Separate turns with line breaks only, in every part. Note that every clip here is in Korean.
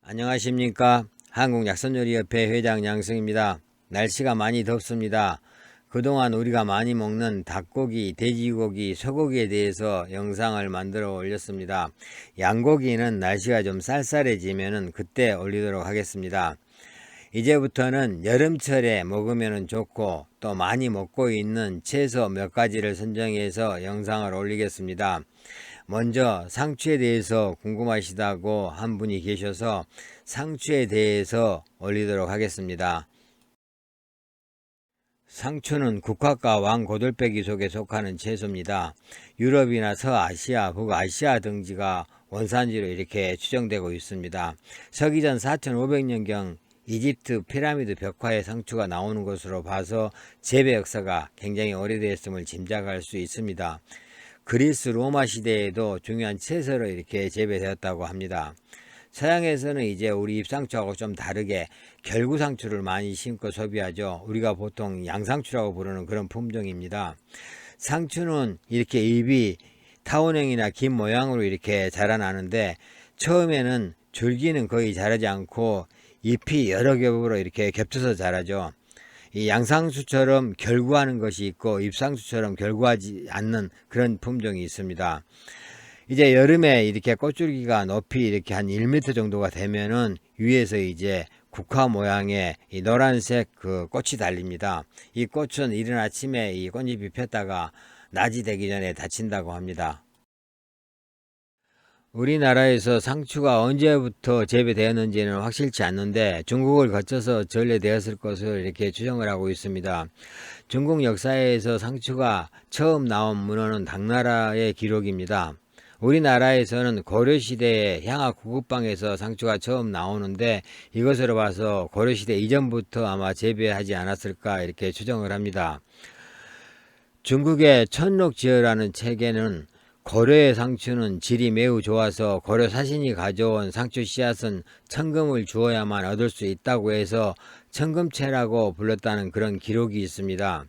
안녕하십니까. 한국약선요리협회 회장 양승입니다. 날씨가 많이 덥습니다. 그동안 우리가 많이 먹는 닭고기, 돼지고기, 소고기에 대해서 영상을 만들어 올렸습니다. 양고기는 날씨가 좀 쌀쌀해지면 그때 올리도록 하겠습니다. 이제부터는 여름철에 먹으면 좋고 또 많이 먹고 있는 채소 몇 가지를 선정해서 영상을 올리겠습니다. 먼저 상추에 대해서 궁금하시다고 한 분이 계셔서 상추에 대해서 올리도록 하겠습니다. 상추는 국화과 왕고들빼기 속에 속하는 채소입니다. 유럽이나 서아시아, 북아시아 등지가 원산지로 이렇게 추정되고 있습니다. 서기전 4500년경 이집트 피라미드 벽화에 상추가 나오는 것으로 봐서 재배 역사가 굉장히 오래됐음을 짐작할 수 있습니다. 그리스 로마 시대에도 중요한 채소로 이렇게 재배되었다고 합니다. 서양에서는 이제 우리 잎상추하고 좀 다르게 결구상추를 많이 심고 소비하죠. 우리가 보통 양상추라고 부르는 그런 품종입니다. 상추는 이렇게 잎이 타원형이나 긴 모양으로 이렇게 자라나는데 처음에는 줄기는 거의 자라지 않고 잎이 여러 겹으로 이렇게 겹쳐서 자라죠. 이 양상추처럼 결구하는 것이 있고 잎상추처럼 결구하지 않는 그런 품종이 있습니다. 이제 여름에 이렇게 꽃줄기가 높이 이렇게 한 1m 정도가 되면은 위에서 이제 국화 모양의 이 노란색 그 꽃이 달립니다. 이 꽃은 이른 아침에 이 꽃잎이 폈다가 낮이 되기 전에 닫힌다고 합니다. 우리나라에서 상추가 언제부터 재배되었는지는 확실치 않는데 중국을 거쳐서 전래되었을 것으로 이렇게 추정을 하고 있습니다. 중국 역사에서 상추가 처음 나온 문헌은 당나라의 기록입니다. 우리나라에서는 고려시대에 향화 구급방에서 상추가 처음 나오는데 이것으로 봐서 고려시대 이전부터 아마 재배하지 않았을까 이렇게 추정을 합니다. 중국의 천록지어라는 책에는 고려의 상추는 질이 매우 좋아서 고려 사신이 가져온 상추 씨앗은 천금을 주어야만 얻을 수 있다고 해서 천금채라고 불렀다는 그런 기록이 있습니다.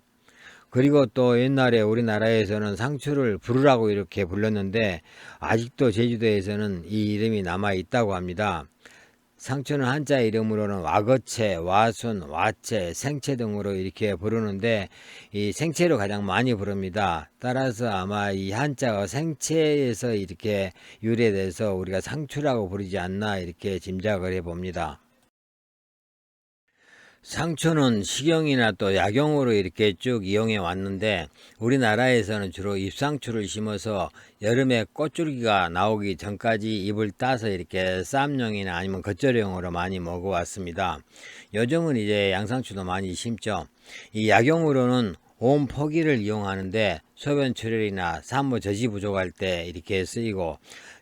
그리고 또 옛날에 우리나라에서는 상추를 부르라고 이렇게 불렀는데 아직도 제주도에서는 이 이름이 남아 있다고 합니다. 상추는 한자 이름으로는 와거채, 와순, 와채, 생채 등으로 이렇게 부르는데 이 생채로 가장 많이 부릅니다. 따라서 아마 이 한자가 생채에서 이렇게 유래돼서 우리가 상추라고 부르지 않나 이렇게 짐작을 해봅니다. 상추는 식용이나 또 약용으로 이렇게 쭉 이용해 왔는데 우리나라에서는 주로 잎상추를 심어서 여름에 꽃줄기가 나오기 전까지 잎을 따서 이렇게 쌈용이나 아니면 겉절용으로 많이 먹어왔습니다. 요즘은 이제 양상추도 많이 심죠. 이 약용으로는 온 포기를 이용하는데 소변 출혈이나 산모 저시 부족할 때 이렇게 쓰이고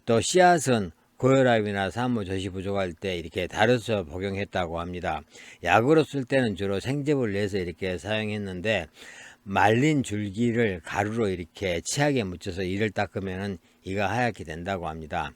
또 씨앗은 고혈압이나 산모 저시 부족할 때 이렇게 다려서 복용했다고 합니다. 약으로 쓸 때는 주로 생즙을 내서 이렇게 사용했는데 말린 줄기를 가루로 이렇게 치약에 묻혀서 이를 닦으면 이가 하얗게 된다고 합니다.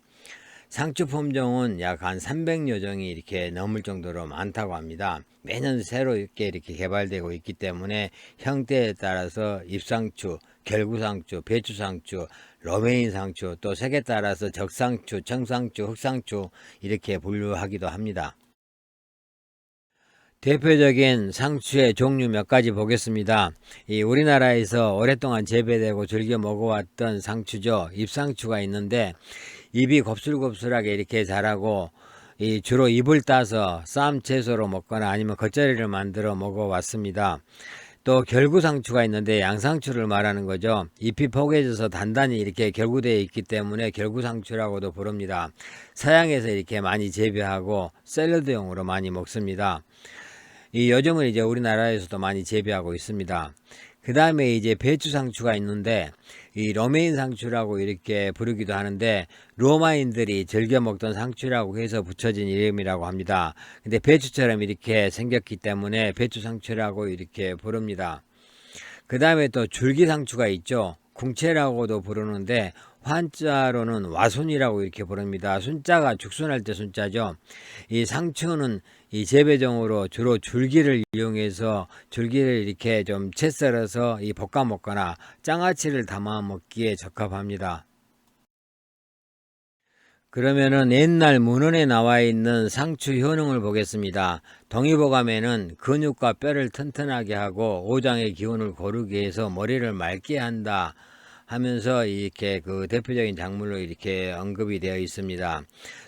상추 품종은 약 한 300여 종이 이렇게 넘을 정도로 많다고 합니다. 매년 새롭게 이렇게 개발되고 있기 때문에 형태에 따라서 잎상추, 결구상추, 배추상추, 로메인 상추, 또 색에 따라서 적상추, 청상추, 흑상추 이렇게 분류하기도 합니다. 대표적인 상추의 종류 몇 가지 보겠습니다. 이 우리나라에서 오랫동안 재배되고 즐겨 먹어왔던 상추죠. 잎상추가 있는데 잎이 곱슬곱슬하게 이렇게 자라고 이 주로 잎을 따서 쌈 채소로 먹거나 아니면 겉절이를 만들어 먹어왔습니다. 또 결구상추가 있는데 양상추를 말하는 거죠. 잎이 포개져서 단단히 이렇게 결구되어 있기 때문에 결구상추라고도 부릅니다. 서양에서 이렇게 많이 재배하고 샐러드용으로 많이 먹습니다. 이 요즘은 이제 우리나라에서도 많이 재배하고 있습니다. 그 다음에 이제 배추상추가 있는데 이 로메인 상추라고 이렇게 부르기도 하는데 로마인들이 즐겨 먹던 상추라고 해서 붙여진 이름이라고 합니다. 근데 배추처럼 이렇게 생겼기 때문에 배추상추라고 이렇게 부릅니다. 그 다음에 또 줄기상추가 있죠. 궁채라고도 부르는데 한자로는 와순이라고 이렇게 부릅니다. 순자가 죽순할 때 순자죠. 이 상추는 이 재배종으로 주로 줄기를 이용해서 줄기를 이렇게 좀 채 썰어서 이 볶아 먹거나 장아찌를 담아 먹기에 적합합니다. 그러면은 옛날 문헌에 나와 있는 상추 효능을 보겠습니다. 동의보감에는 근육과 뼈를 튼튼하게 하고 오장의 기운을 고르게 해서 머리를 맑게 한다 하면서 이렇게 그 대표적인 작물로 이렇게 언급이 되어 있습니다.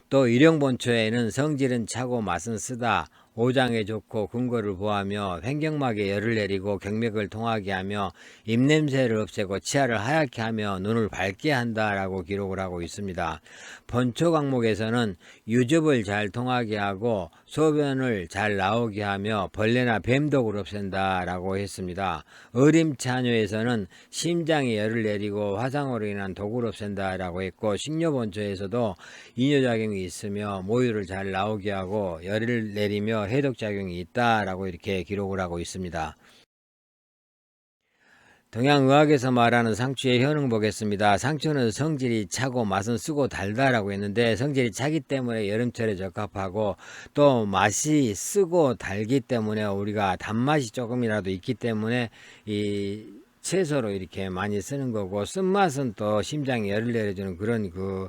또 일용본초에는 성질은 차고 맛은 쓰다, 오장에 좋고 근거를 보하며 횡격막에 열을 내리고 경맥을 통하게 하며 입냄새를 없애고 치아를 하얗게 하며 눈을 밝게 한다라고 기록을 하고 있습니다. 본초 강목에서는 유즙을 잘 통하게 하고 소변을 잘 나오게 하며 벌레나 뱀독을 없앤다라고 했습니다. 어림차뇨에서는 심장에 열을 내리고 화상으로 인한 독을 없앤다라고 했고, 식료본초에서도 이뇨작용이 있으며 모유를 잘 나오게 하고 열을 내리며 해독작용이 있다라고 이렇게 기록을 하고 있습니다. 동양의학에서 말하는 상추의 효능 보겠습니다. 상추는 성질이 차고 맛은 쓰고 달다라고 했는데, 성질이 차기 때문에 여름철에 적합하고 또 맛이 쓰고 달기 때문에 우리가 단맛이 조금이라도 있기 때문에 이 채소로 이렇게 많이 쓰는 거고, 쓴맛은 또 심장에 열을 내려주는 그런 그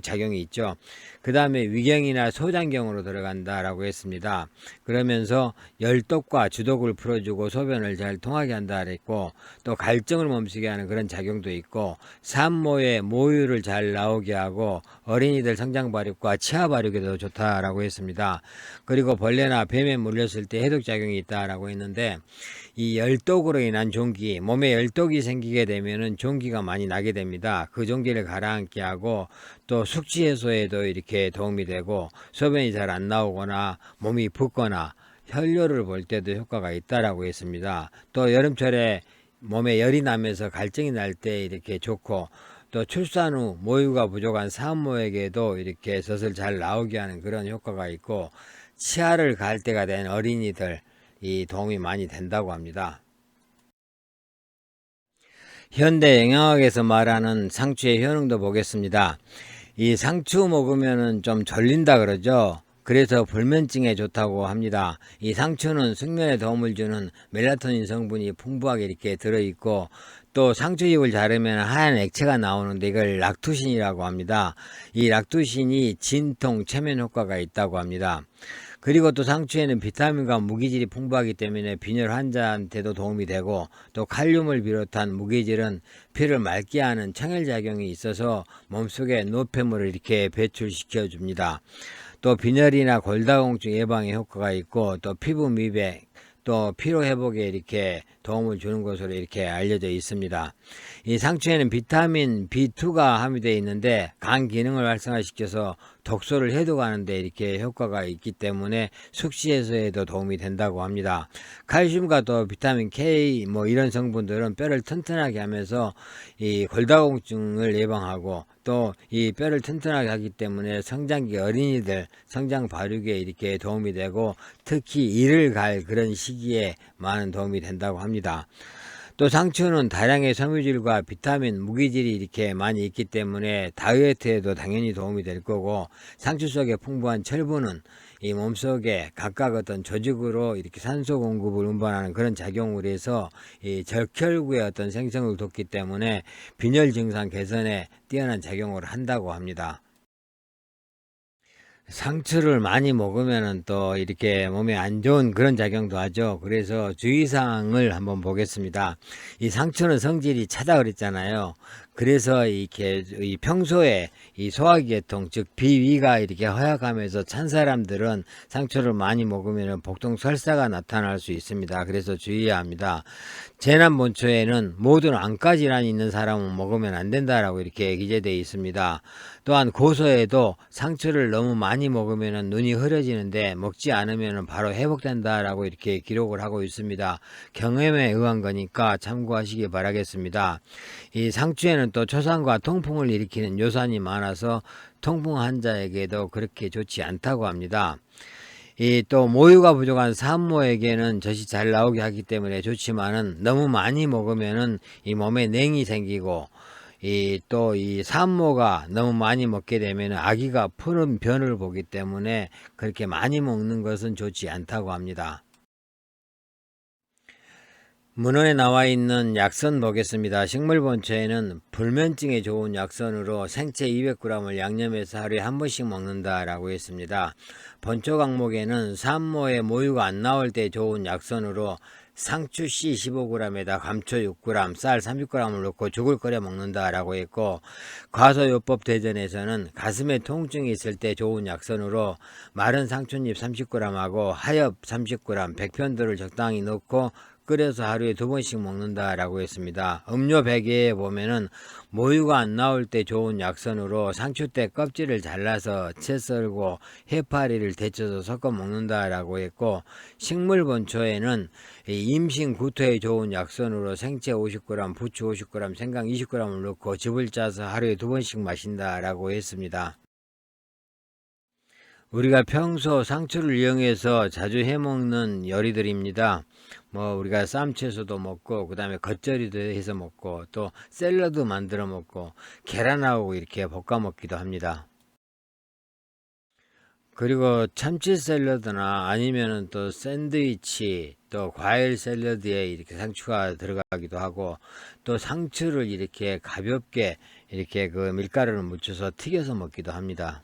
작용이 있죠. 그 다음에 위경이나 소장경으로 들어간다라고 했습니다. 그러면서 열독과 주독을 풀어주고 소변을 잘 통하게 한다 그랬고, 또 갈증을 멈추게 하는 그런 작용도 있고, 산모의 모유를 잘 나오게 하고 어린이들 성장 발육과 치아 발육에도 좋다라고 했습니다. 그리고 벌레나 뱀에 물렸을 때 해독 작용이 있다라고 했는데, 이 열독으로 인한 종기, 몸에 열독이 생기게 되면은 종기가 많이 나게 됩니다. 그 종기를 가라앉게 하고 또 숙취 해소에도 이렇게 도움이 되고, 소변이 잘 안 나오거나 몸이 붓거나 혈뇨를 볼 때도 효과가 있다라고 했습니다. 또 여름철에 몸에 열이 나면서 갈증이 날 때 이렇게 좋고, 또 출산 후 모유가 부족한 산모에게도 이렇게 젖을 잘 나오게 하는 그런 효과가 있고, 치아를 갈 때가 된 어린이들 이 도움이 많이 된다고 합니다. 현대 영양학에서 말하는 상추의 효능도 보겠습니다. 이 상추 먹으면은 좀 졸린다 그러죠. 그래서 불면증에 좋다고 합니다. 이 상추는 숙면에 도움을 주는 멜라토닌 성분이 풍부하게 이렇게 들어있고, 또 상추잎을 자르면 하얀 액체가 나오는데 이걸 락투신이라고 합니다. 이 락투신이 진통, 최면 효과가 있다고 합니다. 그리고 또 상추에는 비타민과 무기질이 풍부하기 때문에 빈혈 환자한테도 도움이 되고, 또 칼륨을 비롯한 무기질은 피를 맑게 하는 청혈작용이 있어서 몸속에 노폐물을 이렇게 배출시켜 줍니다. 또 빈혈이나 골다공증 예방에 효과가 있고, 또 피부 미백, 또 피로 회복에 이렇게 도움을 주는 것으로 이렇게 알려져 있습니다. 이 상추에는 비타민 B2가 함유되어 있는데 간 기능을 활성화시켜서 독소를 해독하는 데 이렇게 효과가 있기 때문에 숙취 해소에도 도움이 된다고 합니다. 칼슘과 또 비타민 K 뭐 이런 성분들은 뼈를 튼튼하게 하면서 이 골다공증을 예방하고, 또 이 뼈를 튼튼하게 하기 때문에 성장기 어린이들 성장 발육에 이렇게 도움이 되고, 특히 이를 갈 그런 시기에 많은 도움이 된다고 합니다. 또 상추는 다량의 섬유질과 비타민, 무기질이 이렇게 많이 있기 때문에 다이어트에도 당연히 도움이 될 거고, 상추 속에 풍부한 철분은 이 몸속에 각각 어떤 조직으로 이렇게 산소 공급을 운반하는 그런 작용을 해서 이 적혈구의 어떤 생성을 돕기 때문에 빈혈 증상 개선에 뛰어난 작용을 한다고 합니다. 상추를 많이 먹으면 또 이렇게 몸에 안 좋은 그런 작용도 하죠. 그래서 주의사항을 한번 보겠습니다. 이 상추는 성질이 차다 그랬잖아요. 그래서 이렇게 이 평소에 이 소화계통 즉 비위가 이렇게 허약하면서 찬 사람들은 상추를 많이 먹으면 복통 설사가 나타날 수 있습니다. 그래서 주의해야 합니다. 재난본초에는 모든 안과 질환이 있는 사람은 먹으면 안 된다라고 이렇게 기재되어 있습니다. 또한 고소에도 상추를 너무 많이 먹으면 눈이 흐려지는데 먹지 않으면 바로 회복된다라고 이렇게 기록을 하고 있습니다. 경험에 의한 거니까 참고하시기 바라겠습니다. 이 상추에는 또 초산과 통풍을 일으키는 요산이 많아서 통풍 환자에게도 그렇게 좋지 않다고 합니다. 이 또 모유가 부족한 산모에게는 젖이 잘 나오게 하기 때문에 좋지만은, 너무 많이 먹으면은 이 몸에 냉이 생기고, 이 또 이 산모가 너무 많이 먹게 되면 아기가 푸른 변을 보기 때문에 그렇게 많이 먹는 것은 좋지 않다고 합니다. 문헌에 나와 있는 약선 보겠습니다. 식물본초에는 불면증에 좋은 약선으로 생채 200g을 양념해서 하루에 한 번씩 먹는다라고 했습니다. 본초 강목에는 산모의 모유가 안 나올 때 좋은 약선으로 상추 씨 15g에다 감초 6g, 쌀 30g을 넣고 죽을 끓여 먹는다라고 했고, 과소요법 대전에서는 가슴에 통증이 있을 때 좋은 약선으로 마른 상추잎 30g하고 하엽 30g, 백편도를 적당히 넣고 끓여서 하루에 2번씩 먹는다라고 했습니다. 음료 베개에 보면은 모유가 안 나올 때 좋은 약선으로 상추대 껍질을 잘라서 채 썰고 해파리를 데쳐서 섞어 먹는다라고 했고, 식물본초에는 임신 구토에 좋은 약선으로 생채 50g, 부추 50g, 생강 20g을 넣고 즙을 짜서 하루에 2번씩 마신다라고 했습니다. 우리가 평소 상추를 이용해서 자주 해먹는 요리들입니다. 우리가 쌈채소도 먹고, 그 다음에 겉절이도 해서 먹고, 또 샐러드 만들어 먹고, 계란하고 이렇게 볶아 먹기도 합니다. 그리고 참치 샐러드나 아니면은 또 샌드위치, 또 과일 샐러드에 이렇게 상추가 들어가기도 하고, 또 상추를 이렇게 가볍게 이렇게 그 밀가루를 묻혀서 튀겨서 먹기도 합니다.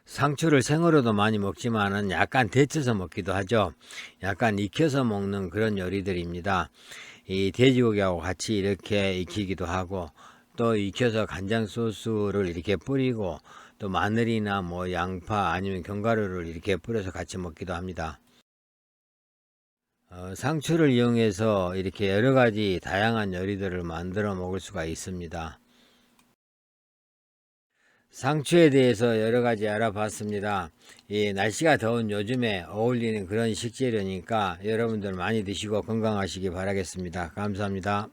상추를 생으로도 많이 먹지만은 약간 데쳐서 먹기도 하죠. 약간 익혀서 먹는 그런 요리들입니다. 이 돼지고기하고 같이 이렇게 익히기도 하고, 또 익혀서 간장 소스를 이렇게 뿌리고, 또 마늘이나 양파 아니면 견과류를 이렇게 뿌려서 같이 먹기도 합니다. 상추를 이용해서 이렇게 여러 가지 다양한 요리들을 만들어 먹을 수가 있습니다. 상추에 대해서 여러 가지 알아봤습니다. 이 날씨가 더운 요즘에 어울리는 그런 식재료니까 여러분들 많이 드시고 건강하시기 바라겠습니다. 감사합니다.